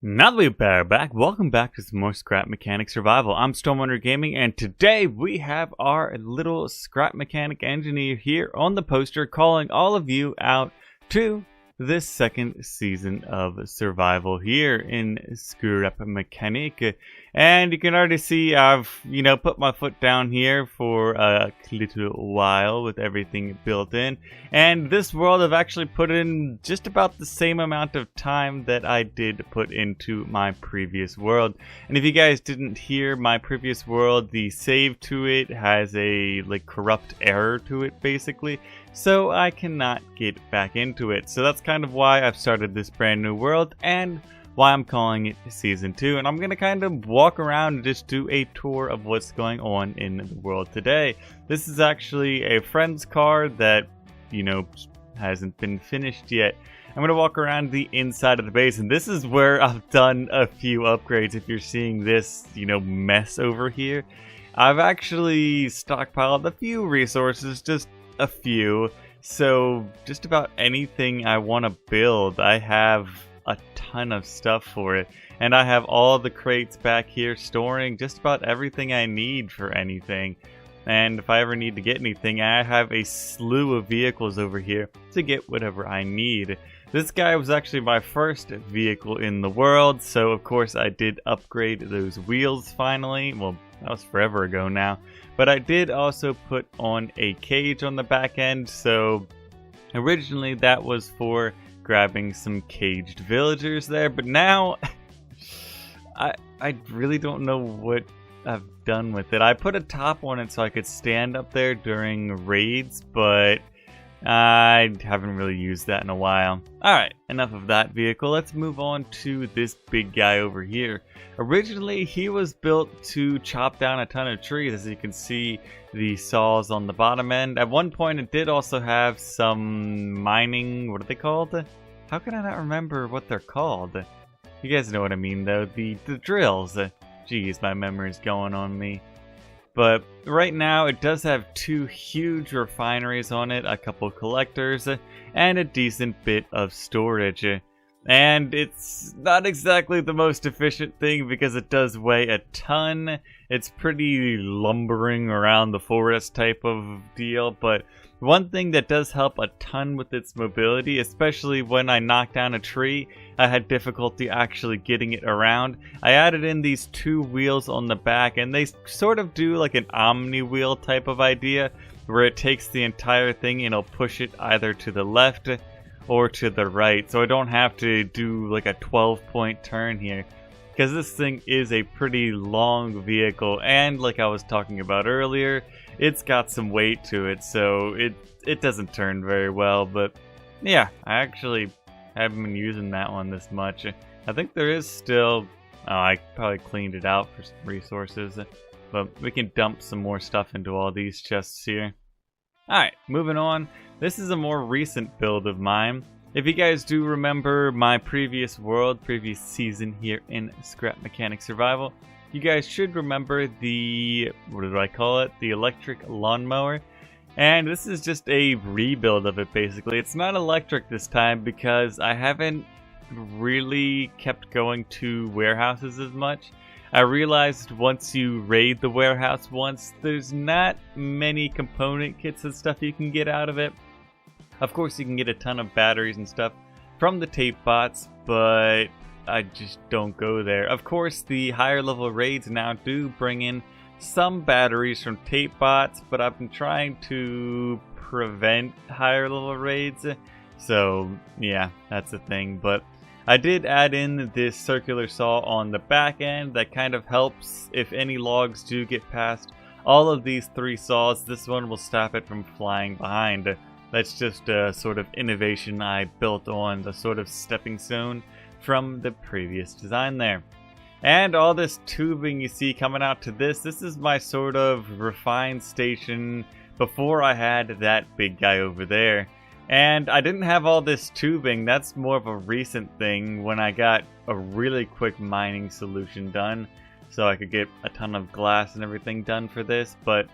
Now that we're back, welcome back to some more Scrap Mechanic Survival. I'm StormRunner Gaming, and today we have our little Scrap Mechanic engineer here on the poster calling all of you out to this second season of Survival here in Scrap Mechanic. And you can already see I've, put my foot down here for a little while with everything built in. And this world I've actually put in just about the same amount of time that I did put into my previous world. And if you guys didn't hear my previous world, the save to it has a corrupt error to it basically. So I cannot get back into it. So that's kind of why I've started this brand new world and why I'm calling it Season 2. And I'm going to kind of walk around and just do a tour of what's going on in the world today. This is actually a friend's car that, hasn't been finished yet. I'm going to walk around the inside of the base, and this is where I've done a few upgrades. If you're seeing this, mess over here, I've actually stockpiled a few resources, just a few. So just about anything I want to build, I have a ton of stuff for it, and I have all the crates back here storing just about everything I need for anything. And if I ever need to get anything, I have a slew of vehicles over here to get whatever I need. This guy was actually my first vehicle in the world, so of course I did upgrade those wheels finally. Well, that was forever ago now. But I did also put on a cage on the back end, so originally that was for grabbing some caged villagers there, but now I really don't know what I've done with it. I put a top on it so I could stand up there during raids, but I haven't really used that in a while. Alright, enough of that vehicle. Let's move on to this big guy over here. Originally, he was built to chop down a ton of trees. As you can see, the saws on the bottom end. At one point, it did also have some mining... What are they called? How can I not remember what they're called? You guys know what I mean, though. The drills. Jeez, my memory's going on me. But right now, it does have two huge refineries on it, a couple collectors, and a decent bit of storage. And it's not exactly the most efficient thing because it does weigh a ton. It's pretty lumbering around the forest type of deal, but one thing that does help a ton with its mobility, especially when I knocked down a tree, I had difficulty actually getting it around. I added in these two wheels on the back, and they sort of do like an omni wheel type of idea, where it takes the entire thing and it'll push it either to the left or to the right, so I don't have to do like a 12-point turn here. Because this thing is a pretty long vehicle, and like I was talking about earlier, it's got some weight to it, so it doesn't turn very well. But yeah, I actually haven't been using that one this much. I think there is still... Oh, I probably cleaned it out for some resources, but we can dump some more stuff into all these chests here. Alright, moving on. This is a more recent build of mine. If you guys do remember my previous world, previous season here in Scrap Mechanic Survival, you guys should remember the, what did I call it? The electric lawnmower. And this is just a rebuild of it basically. It's not electric this time because I haven't really kept going to warehouses as much. I realized once you raid the warehouse once, there's not many component kits and stuff you can get out of it. Of course, you can get a ton of batteries and stuff from the tape bots, but I just don't go there. Of course, the higher level raids now do bring in some batteries from tape bots, but I've been trying to prevent higher level raids. So, yeah, that's the thing. But I did add in this circular saw on the back end that kind of helps if any logs do get past all of these three saws. This one will stop it from flying behind. That's just a sort of innovation I built on, the sort of stepping stone from the previous design there. And all this tubing you see coming out to this is my sort of refined station before I had that big guy over there. And I didn't have all this tubing, that's more of a recent thing when I got a really quick mining solution done. So I could get a ton of glass and everything done for this, but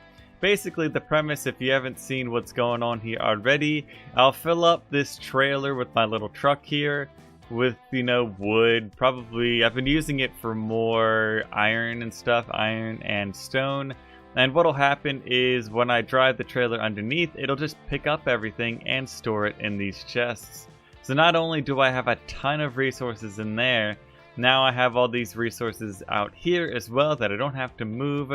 basically the premise, if you haven't seen what's going on here already, I'll fill up this trailer with my little truck here, with, you know, wood. Probably, I've been using it for more iron and stuff, iron and stone. And what'll happen is when I drive the trailer underneath, it'll just pick up everything and store it in these chests. So not only do I have a ton of resources in there, now I have all these resources out here as well that I don't have to move.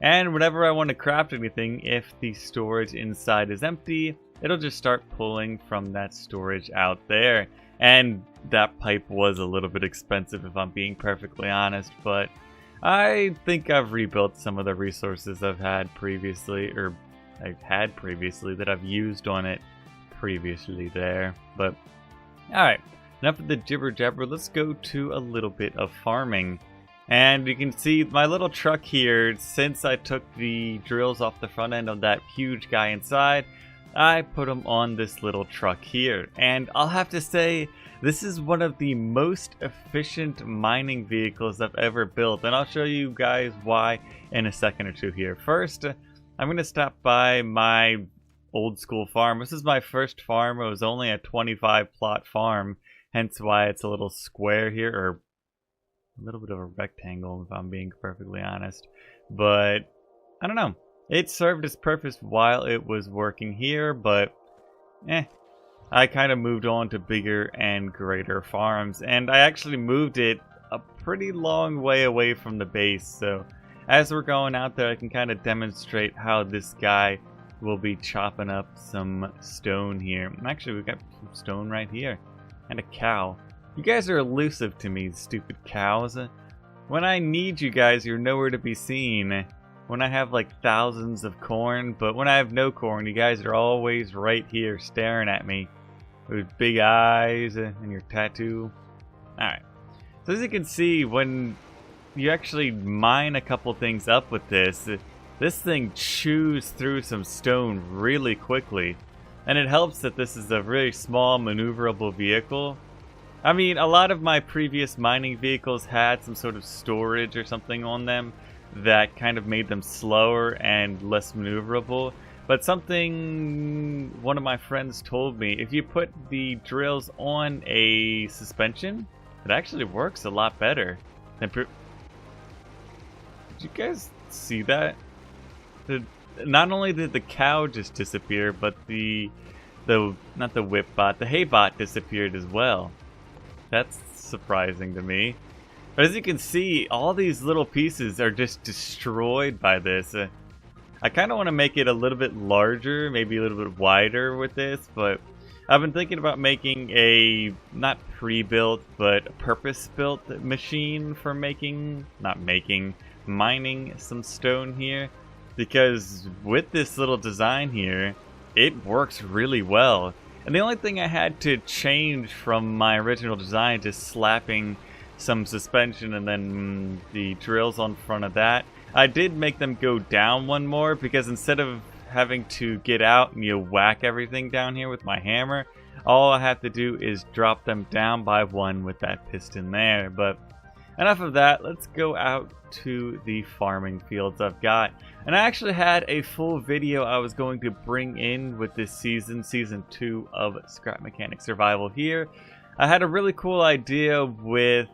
And whenever I want to craft anything, if the storage inside is empty, it'll just start pulling from that storage out there. And that pipe was a little bit expensive if I'm being perfectly honest, but I think I've rebuilt some of the resources I've had previously, that I've used on it previously there. But alright, enough of the jibber jabber, let's go to a little bit of farming. And you can see my little truck here, since I took the drills off the front end of that huge guy inside, I put them on this little truck here. And I'll have to say, this is one of the most efficient mining vehicles I've ever built. And I'll show you guys why in a second or two here. First, I'm going to stop by my old school farm. This is my first farm. It was only a 25 plot farm, hence why it's a little square here, or a little bit of a rectangle if I'm being perfectly honest. But I don't know. It served its purpose while it was working here, but I kind of moved on to bigger and greater farms, and I actually moved it a pretty long way away from the base. So as we're going out there, I can kind of demonstrate how this guy will be chopping up some stone here. Actually, we've got some stone right here and a cow. You guys are elusive to me, stupid cows. When I need you guys, you're nowhere to be seen. When I have like thousands of corn, but when I have no corn, you guys are always right here staring at me with big eyes and your tattoo. Alright, so as you can see, when you actually mine a couple things up with this, this thing chews through some stone really quickly. And it helps that this is a really small maneuverable vehicle. I mean, a lot of my previous mining vehicles had some sort of storage or something on them that kind of made them slower and less maneuverable. But something one of my friends told me, if you put the drills on a suspension, it actually works a lot better. Did you guys see that? Not only did the cow just disappear, but not the whip bot, the hay bot disappeared as well. That's surprising to me. But as you can see, all these little pieces are just destroyed by this. I kind of want to make it a little bit larger, maybe a little bit wider with this, but I've been thinking about making a, not pre-built, but purpose-built machine for mining some stone here. Because with this little design here, it works really well. And the only thing I had to change from my original design, just slapping some suspension and then the drills on front of that, I did make them go down one more, because instead of having to get out and whack everything down here with my hammer, all I have to do is drop them down by one with that piston there. But enough of that, let's go out to the farming fields I've got. And I actually had a full video I was going to bring in with this season 2 of Scrap Mechanic Survival here. I had a really cool idea with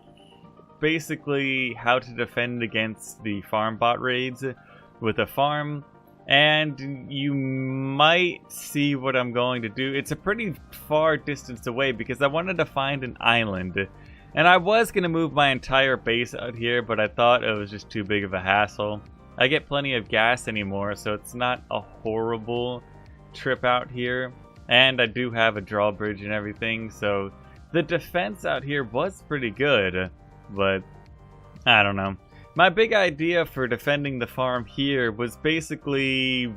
basically how to defend against the farm bot raids with a farm, and you might see what I'm going to do. It's a pretty far distance away because I wanted to find an island. And I was going to move my entire base out here, but I thought it was just too big of a hassle. I get plenty of gas anymore, so it's not a horrible trip out here. And I do have a drawbridge and everything, so the defense out here was pretty good. But I don't know. My big idea for defending the farm here was basically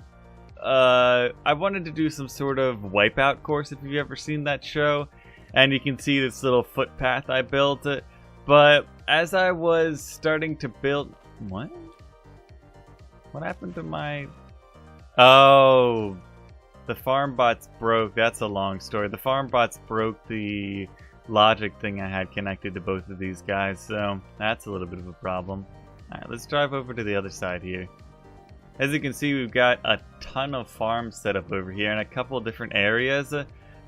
I wanted to do some sort of wipeout course, if you've ever seen that show. And you can see this little footpath I built. But as I was starting to build... What? What happened to my... Oh, the farm bots broke. That's a long story. The farm bots broke the logic thing I had connected to both of these guys, so that's a little bit of a problem. Alright, let's drive over to the other side here. As you can see, we've got a ton of farms set up over here in a couple of different areas,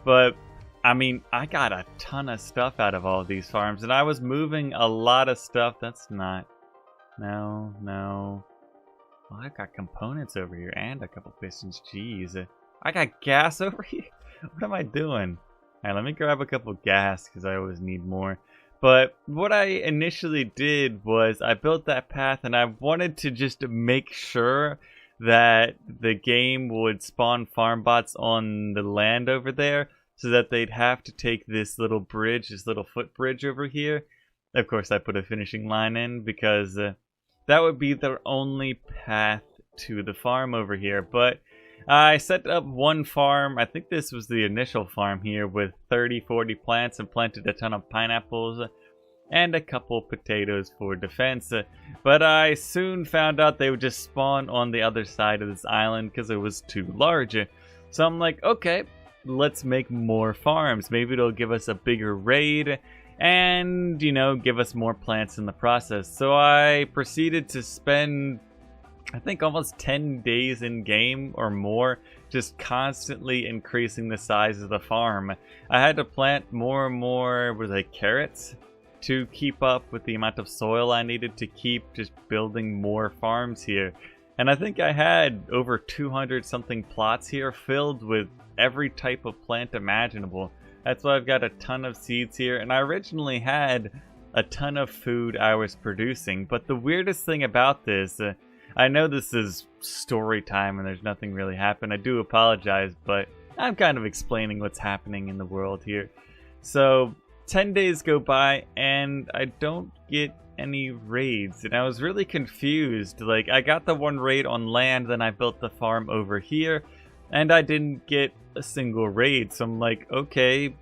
but I mean, I got a ton of stuff out of all of these farms, and I was moving a lot of stuff. That's not... No, no. Well, I got components over here and a couple pistons. Jeez. I got gas over here? What am I doing? Alright, let me grab a couple gas, because I always need more. But what I initially did was I built that path, and I wanted to just make sure that the game would spawn farm bots on the land over there, so that they'd have to take this little bridge, this little footbridge over here. Of course, I put a finishing line in, because that would be their only path to the farm over here. But I set up one farm, I think this was the initial farm here, with 30-40 plants, and planted a ton of pineapples and a couple potatoes for defense. But I soon found out they would just spawn on the other side of this island because it was too large. So I'm like, okay, let's make more farms. Maybe it'll give us a bigger raid and, you know, give us more plants in the process. So I proceeded to spend, I think, almost 10 days in game or more, just constantly increasing the size of the farm. I had to plant more and more, was it carrots, to keep up with the amount of soil I needed to keep just building more farms here. And I think I had over 200 something plots here filled with every type of plant imaginable. That's why I've got a ton of seeds here, and I originally had a ton of food I was producing. But the weirdest thing about this, I know this is story time and there's nothing really happened. I do apologize, but I'm kind of explaining what's happening in the world here. So 10 days go by and I don't get any raids, and I was really confused. Like, I got the one raid on land, then I built the farm over here, and I didn't get a single raid. So I'm like, okay,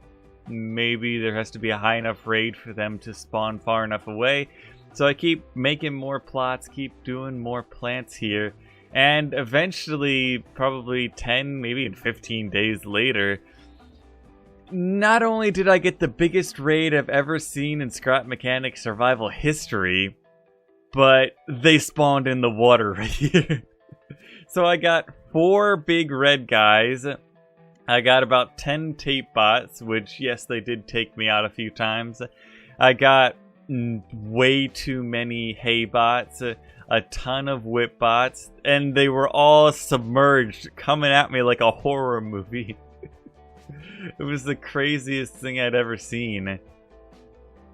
maybe there has to be a high enough raid for them to spawn far enough away. So I keep making more plots, keep doing more plants here, and eventually, probably 10, maybe even 15 days later, not only did I get the biggest raid I've ever seen in Scrap Mechanics survival history, but they spawned in the water right here. So I got 4 big red guys. I got about 10 tape bots, which, yes, they did take me out a few times. I got way too many hay bots, a ton of whip bots, and they were all submerged, coming at me like a horror movie. It was the craziest thing I'd ever seen.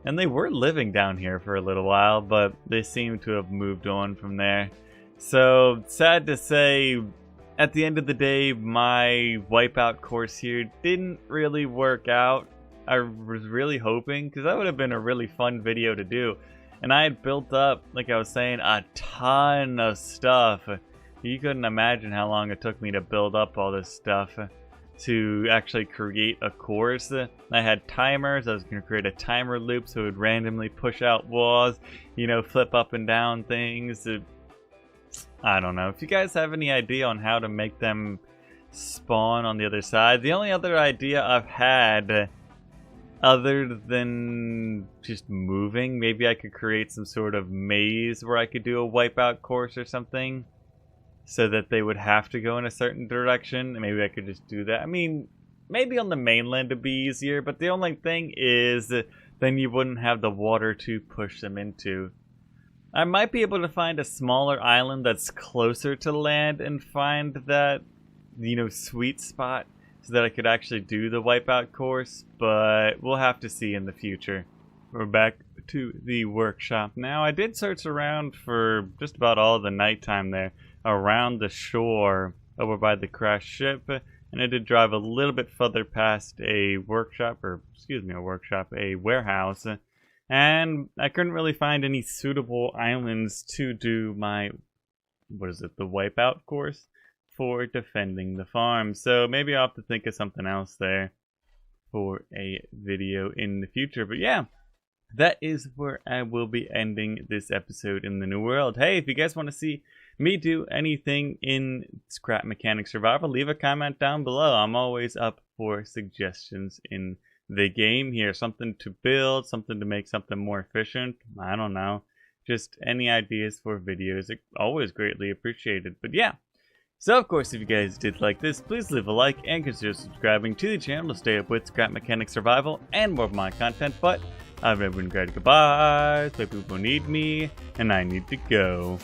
And they were living down here for a little while, but they seem to have moved on from there. So, sad to say, at the end of the day, my wipeout course here didn't really work out. I was really hoping, because that would have been a really fun video to do. And I had built up, like I was saying, a ton of stuff. You couldn't imagine how long it took me to build up all this stuff to actually create a course. I had timers. I was going to create a timer loop so it would randomly push out walls, you know, flip up and down things. I don't know. If you guys have any idea on how to make them spawn on the other side. The only other idea I've had, other than just moving, maybe I could create some sort of maze where I could do a wipeout course or something, so that they would have to go in a certain direction. And maybe I could just do that. I mean, maybe on the mainland it'd be easier, but the only thing is then you wouldn't have the water to push them into. I might be able to find a smaller island that's closer to land and find that, you know, sweet spot so that I could actually do the wipeout course, but we'll have to see in the future. We're back to the workshop now. I did search around for just about all the nighttime there around the shore over by the crashed ship, and I did drive a little bit further past a workshop, or excuse me, a warehouse, and I couldn't really find any suitable islands to do my, what is it, the wipeout course for defending the farm. So maybe I'll have to think of something else there for a video in the future. But yeah, that is where I will be ending this episode in the New World. Hey, if you guys want to see me do anything in Scrap Mechanics Survival, leave a comment down below. I'm always up for suggestions in the game here. Something to build, something to make something more efficient. I don't know. Just any ideas for videos. Always greatly appreciated. But yeah, So of course, if you guys did like this, please leave a like and consider subscribing to the channel to stay up with Scrap Mechanic Survival and more of my content. But I've been great. Goodbye. So people need me, and I need to go.